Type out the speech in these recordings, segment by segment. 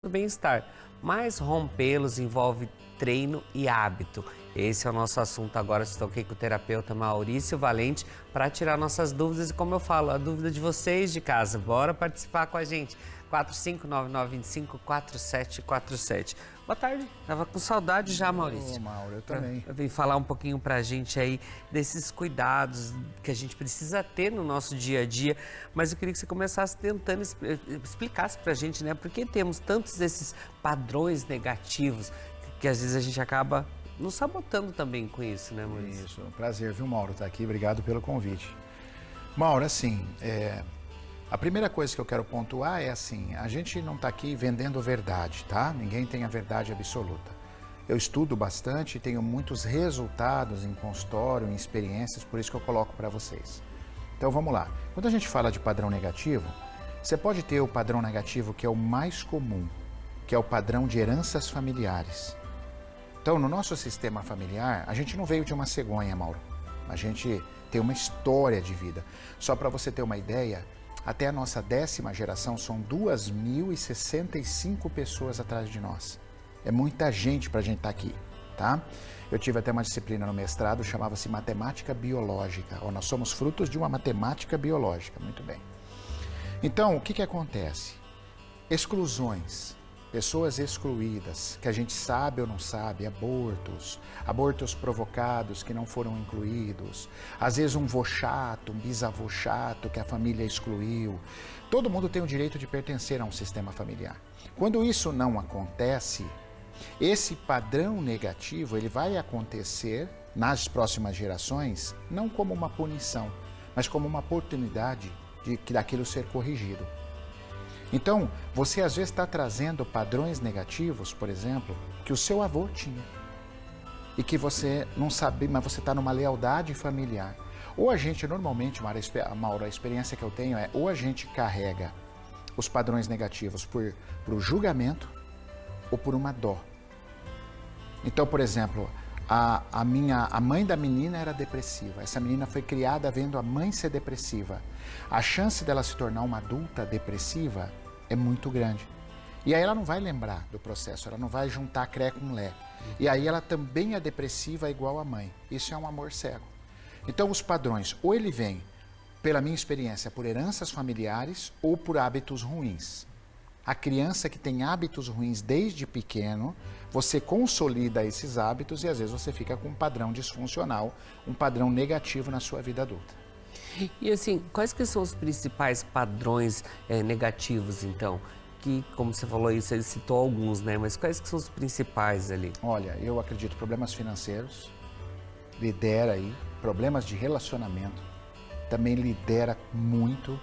do bem-estar, mas rompê-los envolve treino e hábito. Esse é o nosso assunto agora. Estou aqui com o terapeuta Maurício Valente para tirar nossas dúvidas e, como eu falo, a dúvida de vocês de casa. Bora participar com a gente. 4599254747. Boa tarde. Tava com saudade já, Maurício. Ô, Mauro, eu também. Vem falar um pouquinho pra gente aí desses cuidados que a gente precisa ter no nosso dia a dia, mas eu queria que você começasse tentando explicasse pra gente, né, por que temos tantos desses padrões negativos que às vezes a gente acaba nos sabotando também com isso, né, Maurício? Isso, prazer, viu, Mauro, estar aqui, obrigado pelo convite. Mauro, assim, a primeira coisa que eu quero pontuar é assim, a gente não está aqui vendendo verdade, tá? Ninguém tem a verdade absoluta. Eu estudo bastante e tenho muitos resultados em consultório, em experiências, por isso que eu coloco para vocês. Então vamos lá. Quando a gente fala de padrão negativo, você pode ter o padrão negativo que é o mais comum, que é o padrão de heranças familiares. Então, no nosso sistema familiar, a gente não veio de uma cegonha, Mauro. A gente tem uma história de vida. Só para você ter uma ideia, até a nossa 10ª geração são 2.065 pessoas atrás de nós. É muita gente para a gente estar aqui, tá? Eu tive até uma disciplina no mestrado, chamava-se matemática biológica. Nós somos frutos de uma matemática biológica, muito bem. Então, o que acontece? Exclusões. Pessoas excluídas, que a gente sabe ou não sabe, abortos provocados que não foram incluídos, às vezes um vô chato, um bisavô chato que a família excluiu. Todo mundo tem o direito de pertencer a um sistema familiar. Quando isso não acontece, esse padrão negativo ele vai acontecer nas próximas gerações, não como uma punição, mas como uma oportunidade daquilo ser corrigido. Então, você às vezes está trazendo padrões negativos, por exemplo, que o seu avô tinha. E que você não sabe, mas você está numa lealdade familiar. Ou a gente, normalmente, Mauro, a experiência que eu tenho é, ou a gente carrega os padrões negativos por julgamento ou por uma dó. Então, por exemplo, a mãe da menina era depressiva. Essa menina foi criada vendo a mãe ser depressiva. A chance dela se tornar uma adulta depressiva é muito grande. E aí ela não vai lembrar do processo, ela não vai juntar cré com lé. E aí ela também é depressiva igual a mãe. Isso é um amor cego. Então os padrões, ou ele vem, pela minha experiência, por heranças familiares ou por hábitos ruins. A criança que tem hábitos ruins desde pequeno, você consolida esses hábitos e às vezes você fica com um padrão disfuncional, um padrão negativo na sua vida adulta. E assim, quais que são os principais padrões negativos, então? Que, como você falou isso, ele citou alguns, né? Mas quais que são os principais ali? Olha, eu acredito problemas financeiros, lidera aí, problemas de relacionamento, também lidera muito.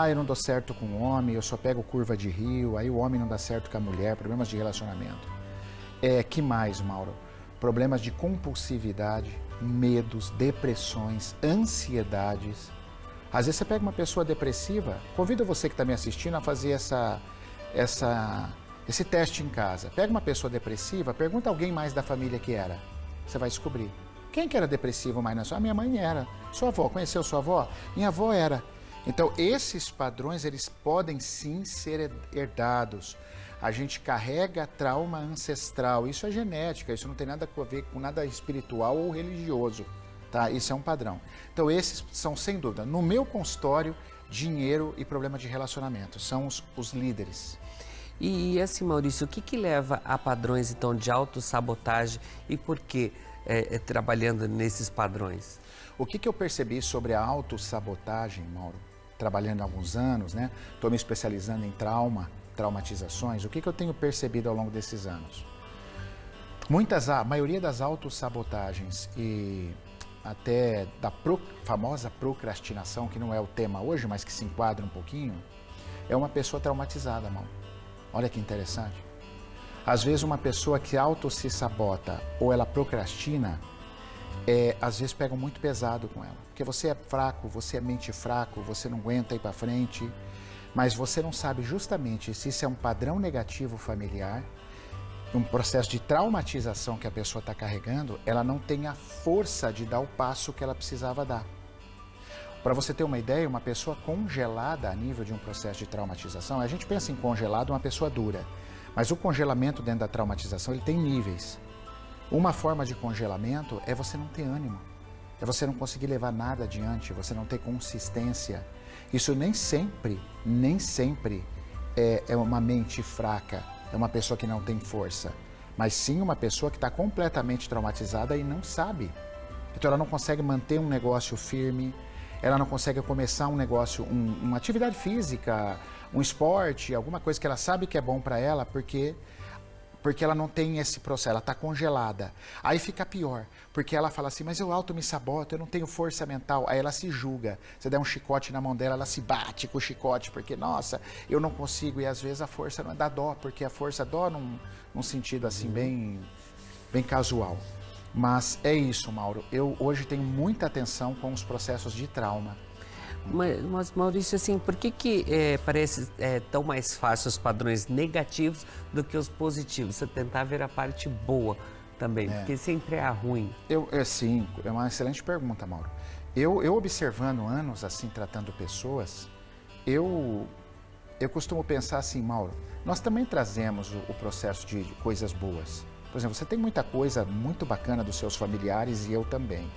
Eu não dou certo com o homem, eu só pego curva de rio, aí o homem não dá certo com a mulher, problemas de relacionamento. Que mais, Mauro? Problemas de compulsividade, medos, depressões, ansiedades. Às vezes você pega uma pessoa depressiva, convido você que está me assistindo a fazer esse teste em casa. Pega uma pessoa depressiva, pergunta a alguém mais da família que era. Você vai descobrir. Quem que era depressivo mais na sua? Minha mãe era. Sua avó, conheceu sua avó? Minha avó era. Então, esses padrões, eles podem sim ser herdados. A gente carrega trauma ancestral, isso é genética, isso não tem nada a ver com nada espiritual ou religioso, tá? Isso é um padrão. Então esses são, sem dúvida, no meu consultório, dinheiro e problema de relacionamento, são os líderes. E assim, Maurício, o que leva a padrões, então, de autossabotagem e por que trabalhando nesses padrões? O que eu percebi sobre a autossabotagem, Mauro, trabalhando há alguns anos, né? Estou me especializando em traumatizações, o que eu tenho percebido ao longo desses anos? A maioria das autossabotagens e até da famosa procrastinação, que não é o tema hoje, mas que se enquadra um pouquinho, é uma pessoa traumatizada, Mauro. Olha que interessante. Às vezes uma pessoa que se sabota ou ela procrastina, às vezes pegam muito pesado com ela. Porque você é fraco, você é mente fraco, você não aguenta ir para frente, mas você não sabe justamente se isso é um padrão negativo familiar, um processo de traumatização que a pessoa está carregando, ela não tem a força de dar o passo que ela precisava dar. Para você ter uma ideia, uma pessoa congelada a nível de um processo de traumatização, a gente pensa em congelado uma pessoa dura, Mas o congelamento dentro da traumatização, ele tem níveis. Uma forma de congelamento é você não ter ânimo, é você não conseguir levar nada adiante, você não ter consistência. Isso nem sempre é uma mente fraca, é uma pessoa que não tem força, mas sim uma pessoa que está completamente traumatizada e não sabe. Então ela não consegue manter um negócio firme, ela não consegue começar um negócio, uma atividade física, um esporte, alguma coisa que ela sabe que é bom para ela, porque ela não tem esse processo, ela está congelada. Aí fica pior, porque ela fala assim, mas eu auto me saboto, eu não tenho força mental. Aí ela se julga, você der um chicote na mão dela, ela se bate com o chicote, porque, nossa, eu não consigo. E às vezes a força não é da dó, porque a força dó num sentido assim, bem casual. Mas é isso, Mauro, eu hoje tenho muita atenção com os processos de trauma. Mas Maurício, assim, por que parece tão mais fácil os padrões negativos do que os positivos? Você tentar ver a parte boa também, porque sempre é a ruim. Sim, é uma excelente pergunta, Mauro. Eu observando anos, assim, tratando pessoas, eu costumo pensar assim, Mauro, nós também trazemos o processo de coisas boas. Por exemplo, você tem muita coisa muito bacana dos seus familiares e eu também.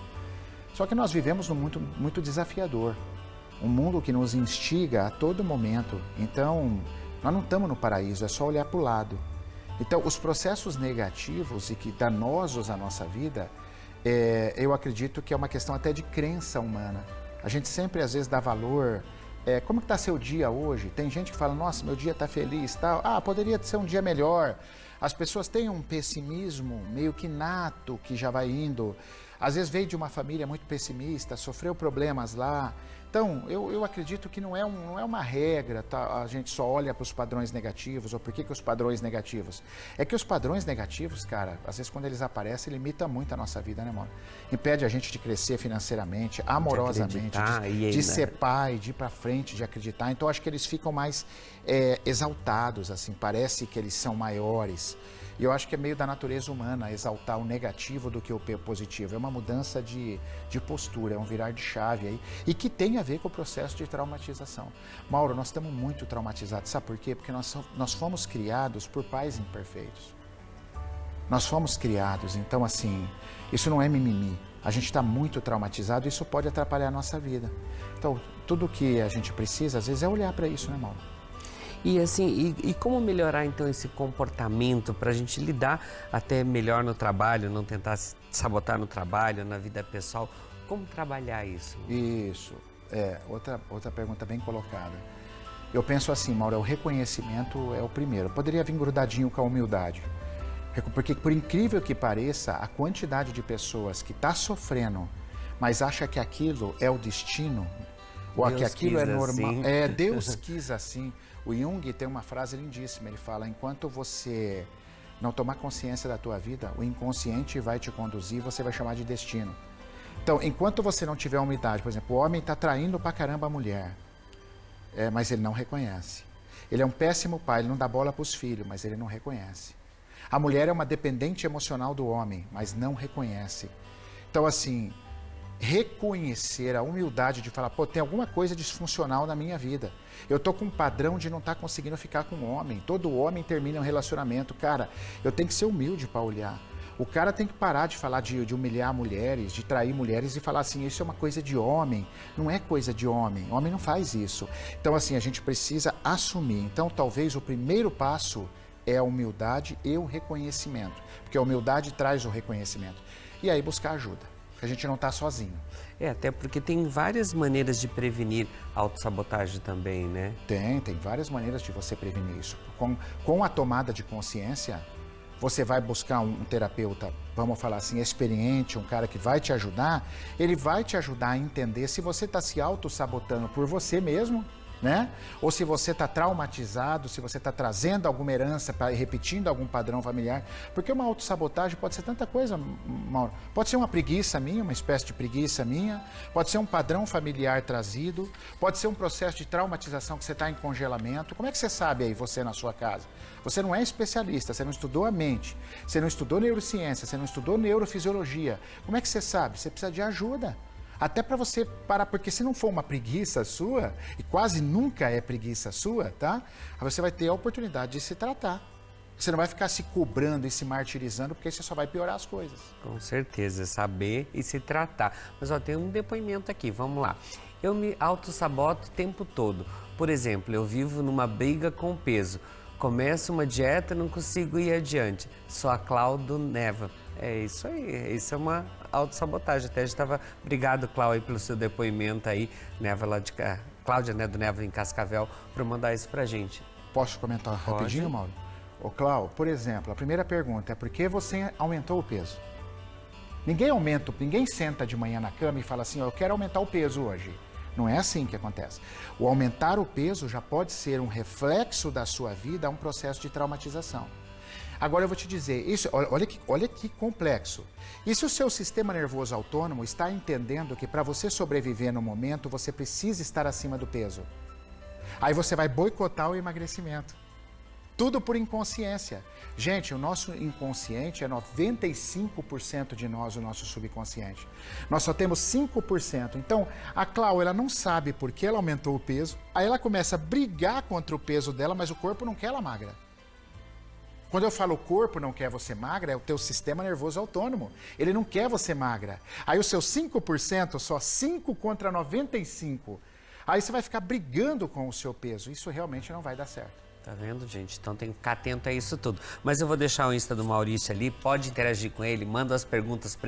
Só que nós vivemos num mundo muito desafiador. Um mundo que nos instiga a todo momento. Então, nós não estamos no paraíso, é só olhar para o lado. Então, os processos negativos e que danosos à nossa vida, eu acredito que é uma questão até de crença humana. A gente sempre, às vezes, dá valor. Como que está seu dia hoje? Tem gente que fala, nossa, meu dia está feliz, tal. Poderia ser um dia melhor. As pessoas têm um pessimismo meio que nato, que já vai indo. Às vezes veio de uma família muito pessimista, sofreu problemas lá. Então, eu acredito que não é uma regra, tá? A gente só olha para os padrões negativos, ou por que os padrões negativos? É que os padrões negativos, cara, às vezes quando eles aparecem, limitam muito a nossa vida, né, amor? Impede a gente de crescer financeiramente, amorosamente, de ser pai, de ir para frente, de acreditar. Então, acho que eles ficam mais exaltados, assim, parece que eles são maiores. E eu acho que é meio da natureza humana exaltar o negativo do que o positivo. É uma mudança de postura, é um virar de chave aí. E que tem a ver com o processo de traumatização. Mauro, nós estamos muito traumatizados. Sabe por quê? Porque nós fomos criados por pais imperfeitos. Nós fomos criados, então assim, isso não é mimimi. A gente está muito traumatizado e isso pode atrapalhar a nossa vida. Então, tudo que a gente precisa, às vezes, é olhar para isso, né, Mauro? E assim, e como melhorar então esse comportamento para a gente lidar até melhor no trabalho, não tentar se sabotar no trabalho, na vida pessoal? Como trabalhar isso? Isso, outra pergunta bem colocada. Eu penso assim, Mauro, o reconhecimento é o primeiro. Poderia vir grudadinho com a humildade. Porque por incrível que pareça, a quantidade de pessoas que está sofrendo, mas acha que aquilo é o destino, ou que aquilo é normal. Assim. Deus quis assim. O Jung tem uma frase lindíssima, ele fala, enquanto você não tomar consciência da tua vida, o inconsciente vai te conduzir e você vai chamar de destino. Então, enquanto você não tiver humildade, por exemplo, o homem está traindo pra caramba a mulher, mas ele não reconhece. Ele é um péssimo pai, ele não dá bola para os filhos, mas ele não reconhece. A mulher é uma dependente emocional do homem, mas não reconhece. Então, assim, reconhecer a humildade de falar, tem alguma coisa disfuncional na minha vida. Eu tô com um padrão de não estar conseguindo ficar com um homem. Todo homem termina um relacionamento. Cara, eu tenho que ser humilde para olhar. O cara tem que parar de falar de humilhar mulheres, de trair mulheres e falar assim, isso é uma coisa de homem. Não é coisa de homem. Homem não faz isso. Então, assim, a gente precisa assumir. Então, talvez o primeiro passo é a humildade e o reconhecimento. Porque a humildade traz o reconhecimento. E aí buscar ajuda. A gente não está sozinho. Até porque tem várias maneiras de prevenir autossabotagem também, né? Tem várias maneiras de você prevenir isso. Com a tomada de consciência, você vai buscar um terapeuta, vamos falar assim, experiente, um cara que vai te ajudar, ele vai te ajudar a entender se você está se autossabotando por você mesmo, né? Ou se você está traumatizado, se você está trazendo alguma herança, repetindo algum padrão familiar. Porque uma autossabotagem pode ser tanta coisa, Mauro. Pode ser uma preguiça minha, uma espécie de preguiça minha. Pode ser um padrão familiar trazido. Pode ser um processo de traumatização que você está em congelamento. Como é que você sabe aí, você na sua casa? Você não é especialista, você não estudou a mente. Você não estudou neurociência, você não estudou neurofisiologia. Como é que você sabe? Você precisa de ajuda. Até para você parar, porque se não for uma preguiça sua, e quase nunca é preguiça sua, tá? Você vai ter a oportunidade de se tratar. Você não vai ficar se cobrando e se martirizando, porque você só vai piorar as coisas. Com certeza, saber e se tratar. Mas ó, tem um depoimento aqui, vamos lá. Eu me autossaboto o tempo todo. Por exemplo, eu vivo numa briga com o peso. Começo uma dieta e não consigo ir adiante. Sou a Cláudia Neva. É isso aí, isso é uma autossabotagem. Até a gente estava... Obrigado, Cláudia, pelo seu depoimento aí. Neva lá de... Cláudia, né, do Neva em Cascavel, para mandar isso pra gente. Posso comentar rapidinho, Mauro? Ô, Cláudio, por exemplo, a primeira pergunta é por que você aumentou o peso? Ninguém senta de manhã na cama e fala assim, ó, eu quero aumentar o peso hoje. Não é assim que acontece. O aumentar o peso já pode ser um reflexo da sua vida a um processo de traumatização. Agora eu vou te dizer, isso, olha que complexo. E se o seu sistema nervoso autônomo está entendendo que para você sobreviver no momento, você precisa estar acima do peso? Aí você vai boicotar o emagrecimento. Tudo por inconsciência. Gente, o nosso inconsciente é 95% de nós, o nosso subconsciente. Nós só temos 5%. Então, a Cláudia, ela não sabe por que ela aumentou o peso, aí ela começa a brigar contra o peso dela, mas o corpo não quer ela magra. Quando eu falo o corpo não quer você magra, é o teu sistema nervoso autônomo. Ele não quer você magra. Aí os seus 5%, só 5 contra 95. Aí você vai ficar brigando com o seu peso. Isso realmente não vai dar certo. Tá vendo, gente? Então tem que ficar atento a isso tudo. Mas eu vou deixar o Insta do Maurício ali, pode interagir com ele, manda as perguntas para